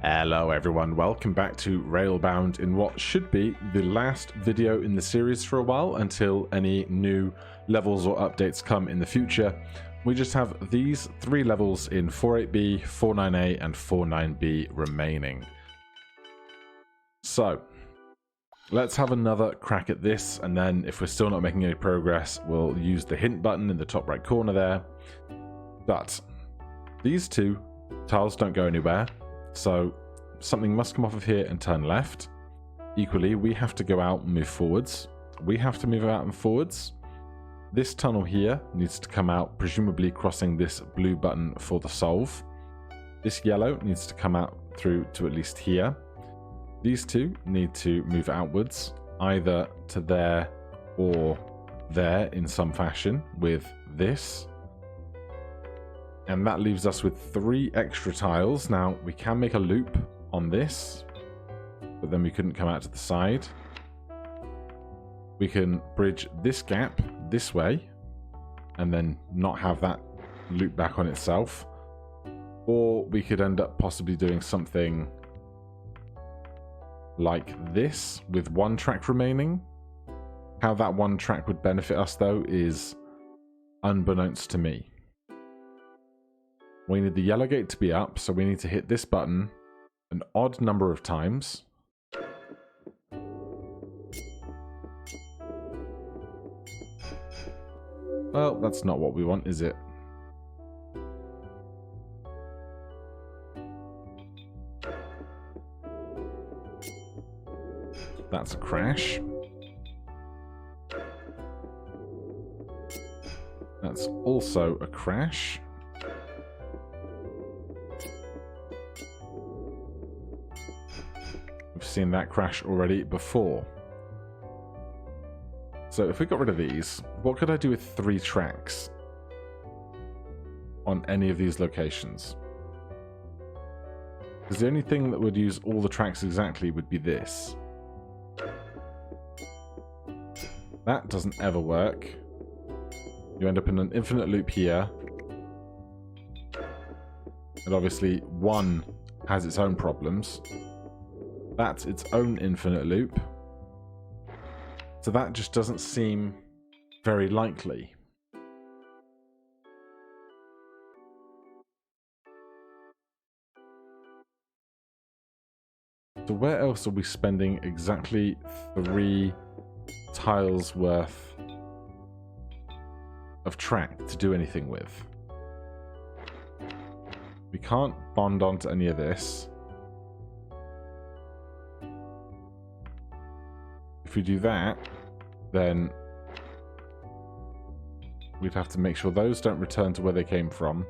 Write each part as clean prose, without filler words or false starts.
Hello everyone, welcome back to Railbound in what should be the last video in the series for a while until any new levels or updates come in the future. We just have these three levels in 48B, 49A and 49B remaining. So let's have another crack at this, and then if we're still not making any progress, we'll use the hint button in the top right corner there. But these two tiles don't go anywhere. So something must come off of here and turn left. Equally, we have to go out and move forwards. We have to move out and forwards. This tunnel here needs to come out, presumably crossing this blue button for the solve. This yellow needs to come out through to at least here. These two need to move outwards, either to there or there in some fashion with this. And that leaves us with 3 extra tiles. Now, we can make a loop on this, but then we couldn't come out to the side. We can bridge this gap this way, and then not have that loop back on itself. Or we could end up possibly doing something like this, with 1 track remaining. How that 1 track would benefit us, though, is unbeknownst to me. We need the yellow gate to be up, so we need to hit this button an odd number of times. Well, that's not what we want, is it? That's a crash. That's also a crash. We've seen that crash already before. So if we got rid of these, what could I do with 3 tracks on any of these locations? Because the only thing that would use all the tracks exactly would be this. That doesn't ever work. You end up in an infinite loop here. And obviously 1 has its own problems. That's its own infinite loop. So that just doesn't seem very likely. So where else are we spending exactly 3 tiles worth of track to do anything with? We can't bond onto any of this. If we do that, then we'd have to make sure those don't return to where they came from.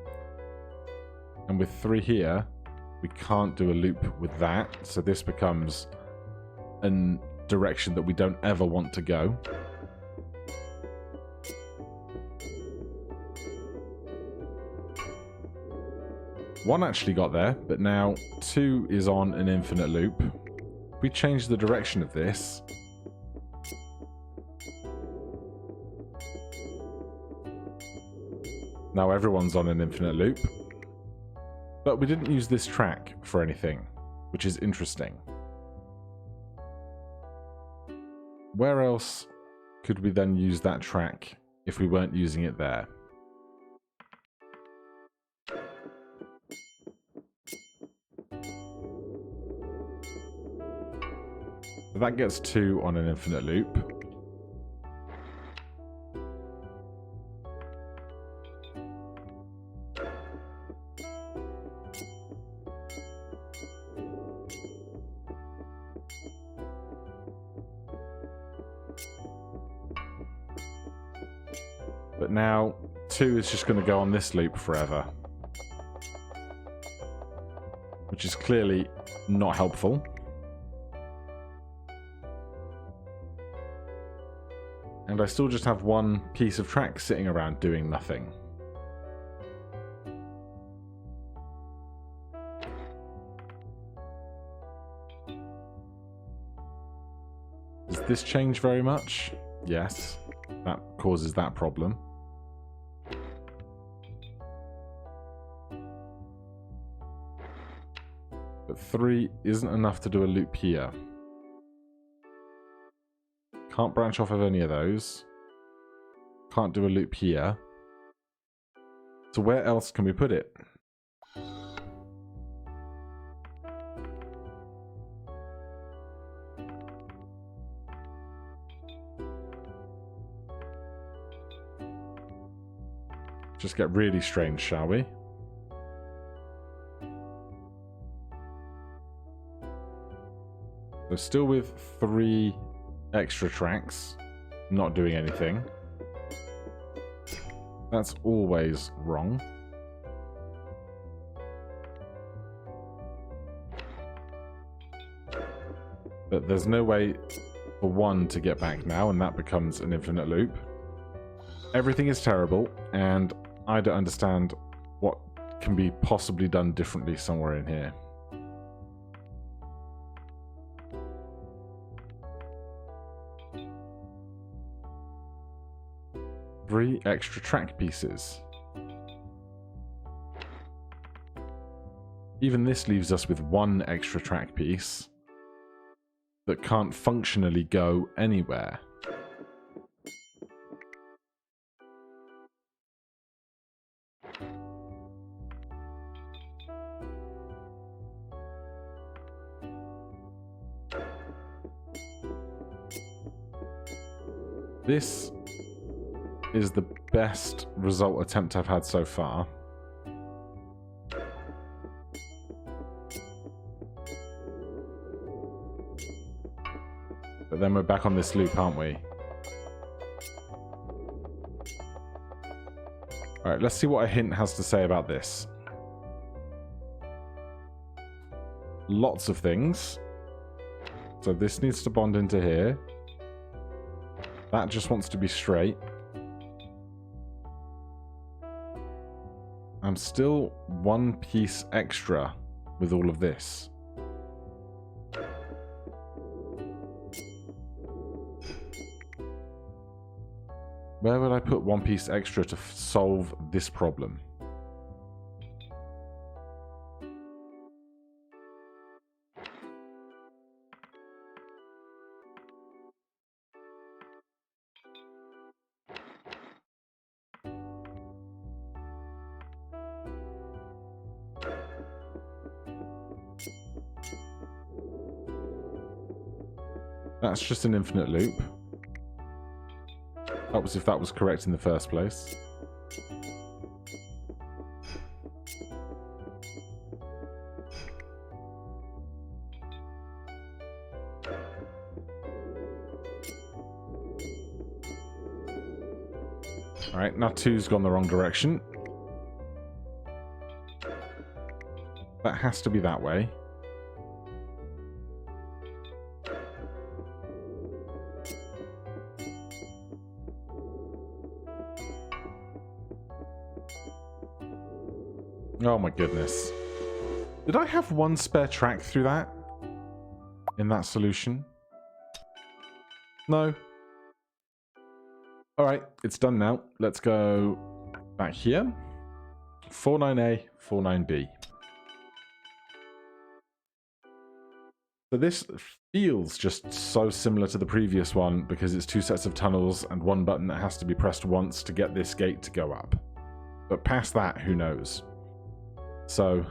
And with 3 here, we can't do a loop with that, so this becomes a direction that we don't ever want to go. One actually got there, but now 2 is on an infinite loop. If we change the direction of this, now everyone's on an infinite loop. But we didn't use this track for anything, which is interesting. Where else could we then use that track if we weren't using it there? So that gets 2 on an infinite loop. But now 2 is just going to go on this loop forever, which is clearly not helpful. And I still just have 1 piece of track sitting around doing nothing. Does this change very much? Yes, that causes that problem. But 3 isn't enough to do a loop here. Can't branch off of any of those. Can't do a loop here. So where else can we put it? Just get really strange, shall we? So still with 3 extra tracks, not doing anything. That's always wrong. But there's no way for 1 to get back now, and that becomes an infinite loop. Everything is terrible, and I don't understand what can be possibly done differently somewhere in here. Three extra track pieces. Even this leaves us with 1 extra track piece that can't functionally go anywhere. This is the best result attempt I've had so far. But then we're back on this loop, aren't we? Alright, let's see what a hint has to say about this. Lots of things. So this needs to bond into here. That just wants to be straight. I'm still 1 piece extra with all of this. Where would I put 1 piece extra to solve this problem? That's just an infinite loop. That was if that was correct in the first place. Alright, now 2's gone the wrong direction. That has to be that way. Oh my goodness. Did I have 1 spare track through that? In that solution? No. Alright, it's done now. Let's go back here. 49A, 49B. So this feels just so similar to the previous one because it's 2 sets of tunnels and 1 button that has to be pressed once to get this gate to go up. But past that, who knows? So,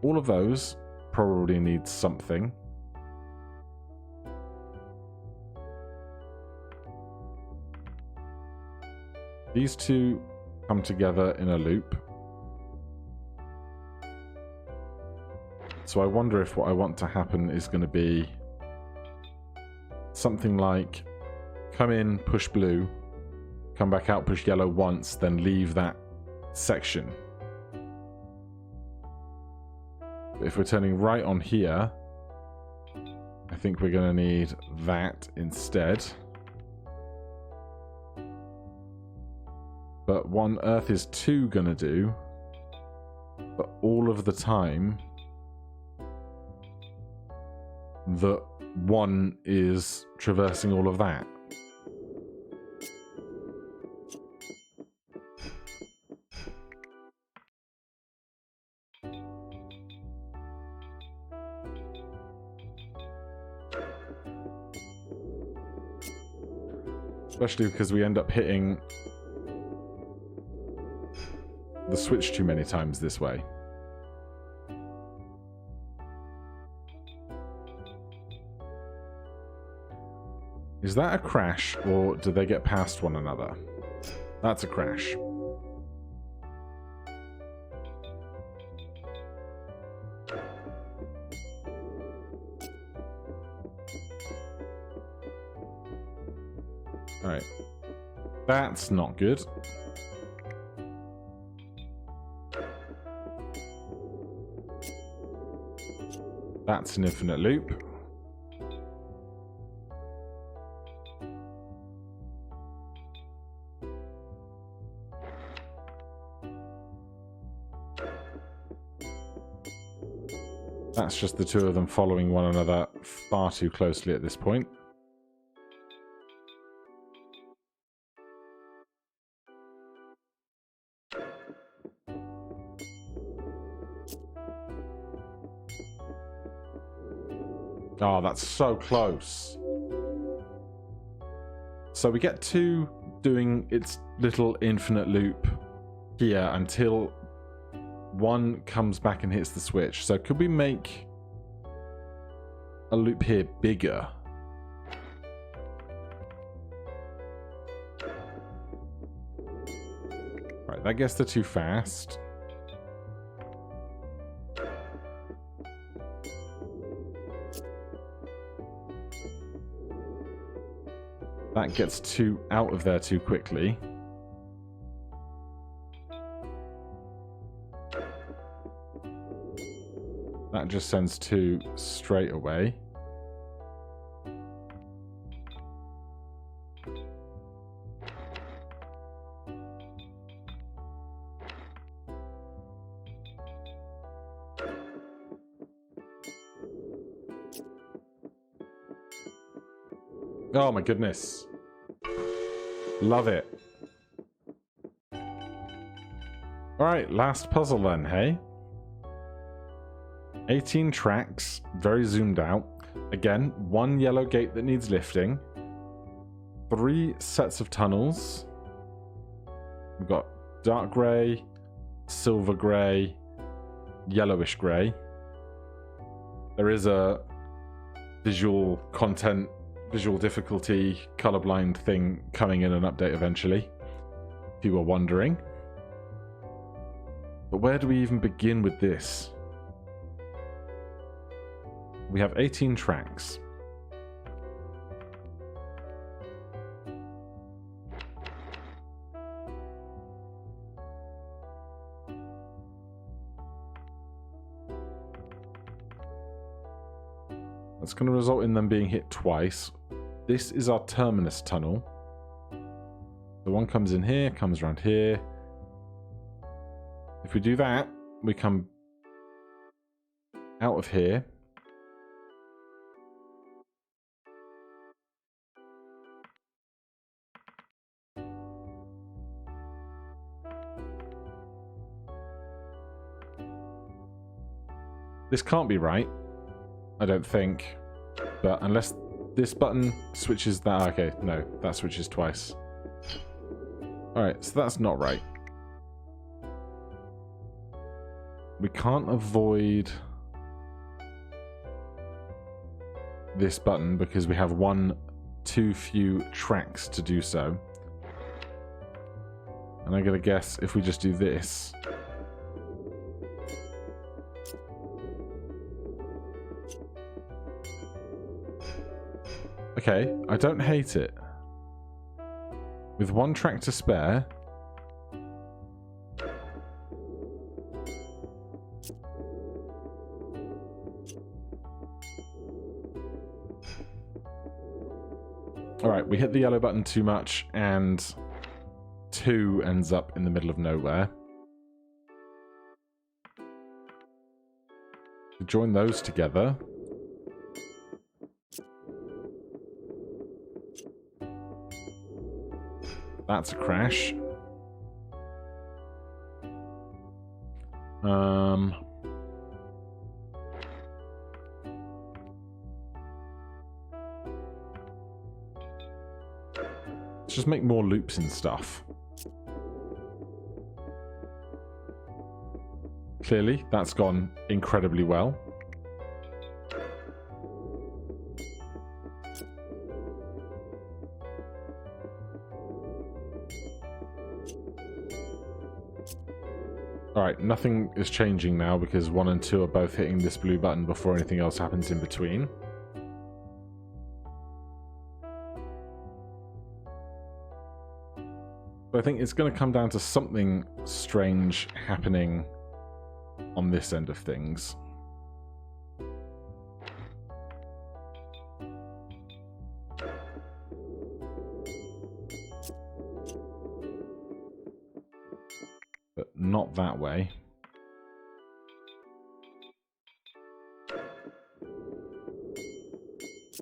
all of those probably need something. These 2 come together in a loop. So I wonder if what I want to happen is going to be something like come in, push blue, come back out, push yellow once, then leave that section. But if we're turning right on here, I think we're going to need that instead. But what on earth is 2 going to do? But all of the time that 1 is traversing all of that. Especially because we end up hitting the switch too many times this way. Is that a crash, or do they get past one another? That's a crash. Alright. That's not good. That's an infinite loop. That's just the two of them following one another far too closely at this point. Oh, that's so close. So we get to doing its little infinite loop here until one comes back and hits the switch. So could we make a loop here bigger? Right, that gets there too fast. That gets too out of there too quickly. That just sends two straight away. Oh my goodness. Love it. Alright, last puzzle then, hey? 18 tracks, very zoomed out. Again, one yellow gate that needs lifting. 3 sets of tunnels. We've got dark grey, silver grey, yellowish grey. There is a visual content, visual difficulty, colorblind thing coming in an update eventually, if you were wondering. But where do we even begin with this? We have 18 tracks. That's going to result in them being hit twice. This is our terminus tunnel. The one comes in here, comes around here. If we do that, we come out of here. This can't be right, I don't think. But unless this button switches that... Okay, no, that switches twice. Alright, so that's not right. We can't avoid this button because we have one too few tracks to do so. And I gotta guess if we just do this... Okay, I don't hate it. With one track to spare... Alright, we hit the yellow button too much, and 2 ends up in the middle of nowhere. Join those together. That's a crash. Let's just make more loops and stuff. Clearly, that's gone incredibly well. Alright, nothing is changing now because 1 and 2 are both hitting this blue button before anything else happens in between. So I think it's going to come down to something strange happening on this end of things. But not that way.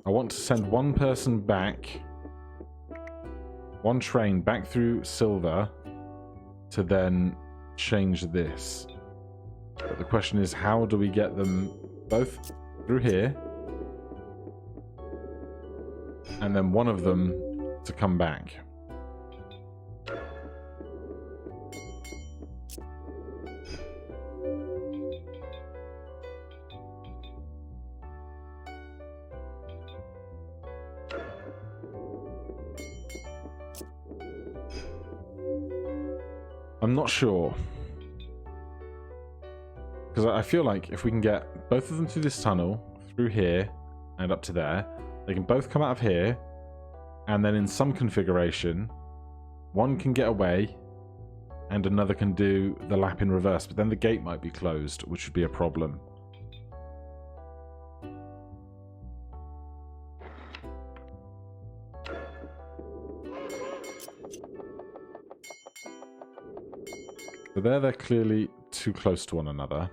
I want to send one person back, one train back through Silver to then change this. But the question is, how do we get them both through here and then one of them to come back? I'm not sure. Because I feel like if we can get both of them through this tunnel, through here, and up to there, they can both come out of here, and then in some configuration, one can get away, and another can do the lap in reverse, but then the gate might be closed, which would be a problem. So there, they're clearly too close to one another.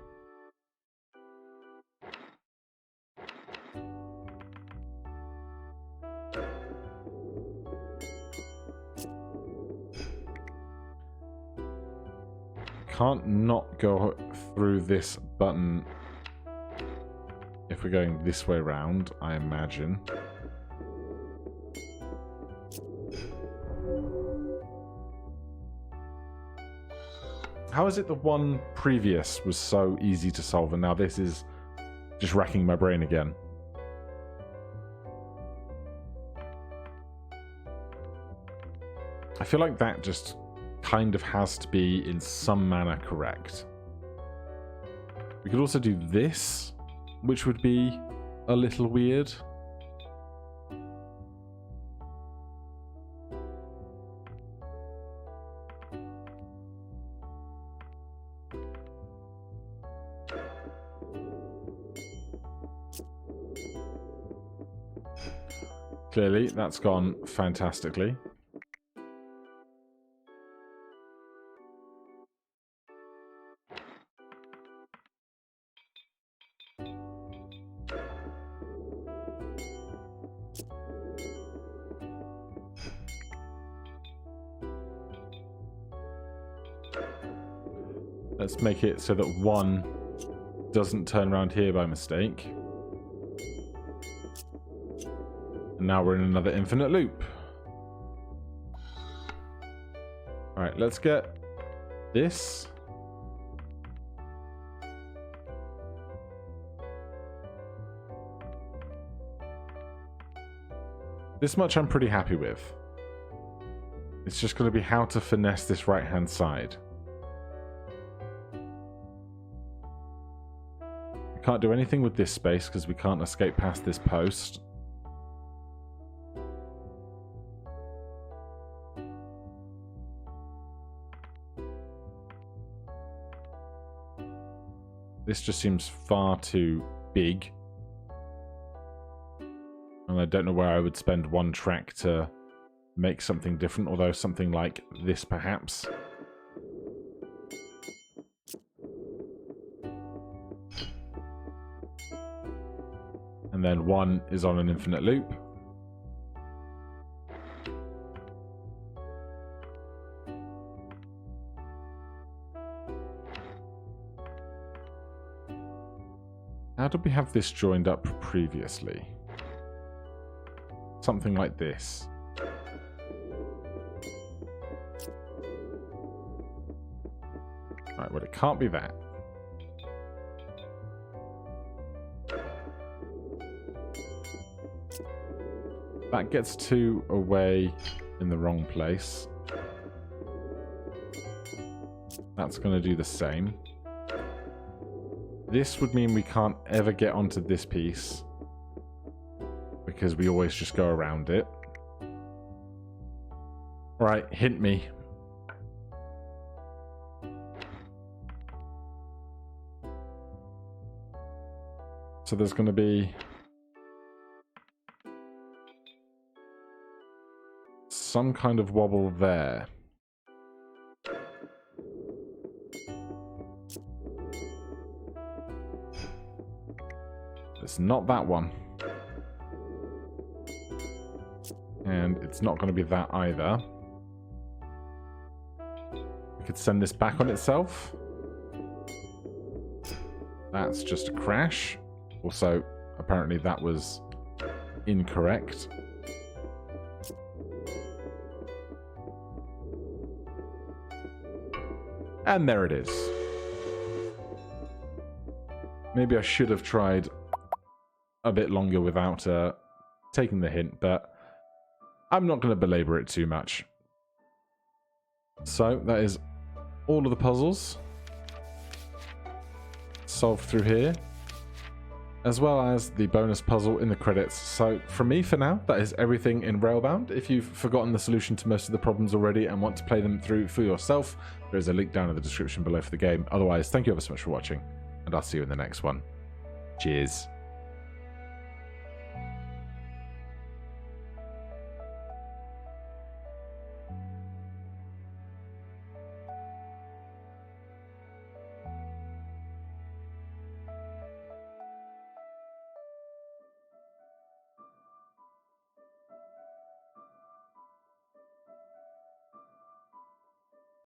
Can't not go through this button if we're going this way around, I imagine. How is it the one previous was so easy to solve and now this is just racking my brain again? I feel like that just kind of has to be in some manner correct. We could also do this, which would be a little weird. Clearly, that's gone fantastically. Let's make it so that one doesn't turn around here by mistake. And now we're in another infinite loop. Alright, let's get this. This much I'm pretty happy with. It's just going to be how to finesse this right-hand side. We can't do anything with this space because we can't escape past this post. This just seems far too big. And I don't know where I would spend one track to make something different, although something like this perhaps. And then one is on an infinite loop. How did we have this joined up previously? Something like this. Right, well, it can't be that. That gets 2 away in the wrong place. That's going to do the same. This would mean we can't ever get onto this piece, because we always just go around it. Right, hint me. So there's going to be some kind of wobble there. It's not that one. And it's not going to be that either. We could send this back on itself. That's just a crash. Also, apparently that was incorrect. And there it is. Maybe I should have tried a bit longer without taking the hint, but I'm not going to belabor it too much. So that is all of the puzzles solved through here, as well as the bonus puzzle in the credits. So from me for now, that is everything in Railbound. If you've forgotten the solution to most of the problems already and want to play them through for yourself, there is a link down in the description below for the game. Otherwise, thank you ever so much for watching, and I'll see you in the next one. Cheers.